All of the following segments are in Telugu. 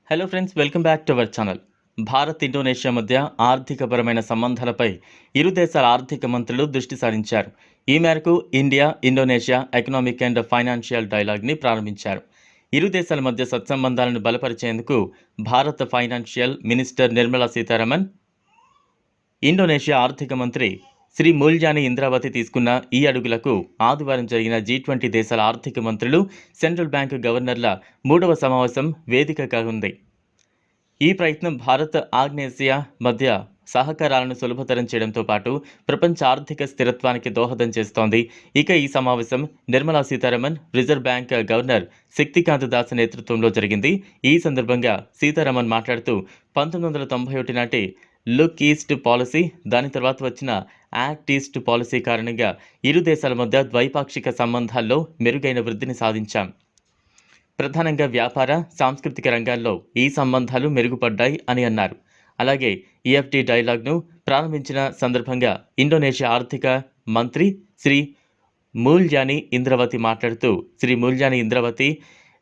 Hello friends, welcome back to our channel. Bharat Indonesia మధ్య ఆర్థికపరమైన సంబంధాలపై ఇరు దేశాల ఆర్థిక మంత్రులు దృష్టి సారించారు. ఈ మేరకు India Indonesia economic and financial డైలాగ్ని ప్రారంభించారు. ఇరు దేశాల మధ్య సత్సంబంధాలను బలపరిచేందుకు భారత financial minister Nirmala Sitharaman, Indonesia ఆర్థిక మంత్రి శ్రీ ముల్యానీ ఇంద్రావతి తీసుకున్న ఈ అడుగులకు ఆదివారం జరిగిన G20 దేశాల ఆర్థిక మంత్రులు, సెంట్రల్ బ్యాంకు గవర్నర్ల 3వ సమావేశం వేదిక కానుంది. ఈ ప్రయత్నం భారత్ ఆగ్నేసియా మధ్య సహకారాలను సులభతరం చేయడంతో పాటు ప్రపంచ ఆర్థిక స్థిరత్వానికి దోహదం చేస్తోంది. ఇక ఈ సమావేశం Nirmala Sitharaman, reserve bank governor Shaktikanta Das నేతృత్వంలో జరిగింది. ఈ సందర్భంగా సీతారామన్ మాట్లాడుతూ 1991 నాటి లుక్ ఈస్ట్ పాలసీ, దాని తర్వాత వచ్చిన యాక్ట్ ఈస్ట్ పాలసీ కారణంగా ఇరు దేశాల మధ్య ద్వైపాక్షిక సంబంధాల్లో మెరుగైన వృద్ధిని సాధించాం. ప్రధానంగా వ్యాపార, సాంస్కృతిక రంగాల్లో ఈ సంబంధాలు మెరుగుపడ్డాయి అని అన్నారు. అలాగే EFT డైలాగ్ను ప్రారంభించిన సందర్భంగా ఇండోనేషియా ఆర్థిక మంత్రి శ్రీ ముల్యానీ ఇంద్రావతి మాట్లాడుతూ, శ్రీ ముల్యానీ ఇంద్రావతి,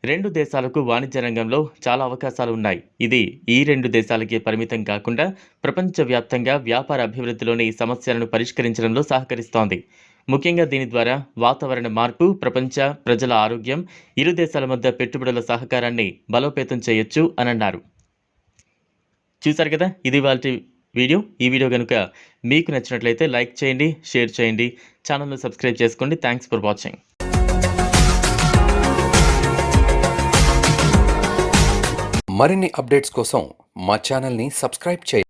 2 దేశాలకు వాణిజ్య రంగంలో చాలా అవకాశాలు ఉన్నాయి. ఇది ఈ 2 దేశాలకే పరిమితం కాకుండా ప్రపంచవ్యాప్తంగా వ్యాపార అభివృద్ధిలోని సమస్యలను పరిష్కరించడంలో సహకరిస్తోంది. ముఖ్యంగా దీని ద్వారా వాతావరణ మార్పు, ప్రపంచ ప్రజల ఆరోగ్యం, ఇరు దేశాల మధ్య పెట్టుబడుల సహకారాన్ని బలోపేతం చేయొచ్చు అని అన్నారు. చూసారు కదా, ఇది ఇవాల్టి వీడియో. ఈ వీడియో కనుక మీకు నచ్చినట్లయితే లైక్ చేయండి, షేర్ చేయండి, ఛానల్ను సబ్స్క్రైబ్ చేసుకోండి. Thanks for watching. మరిన్ని అప్డేట్స్ కోసం మా ఛానల్ని సబ్స్క్రైబ్ చేయండి.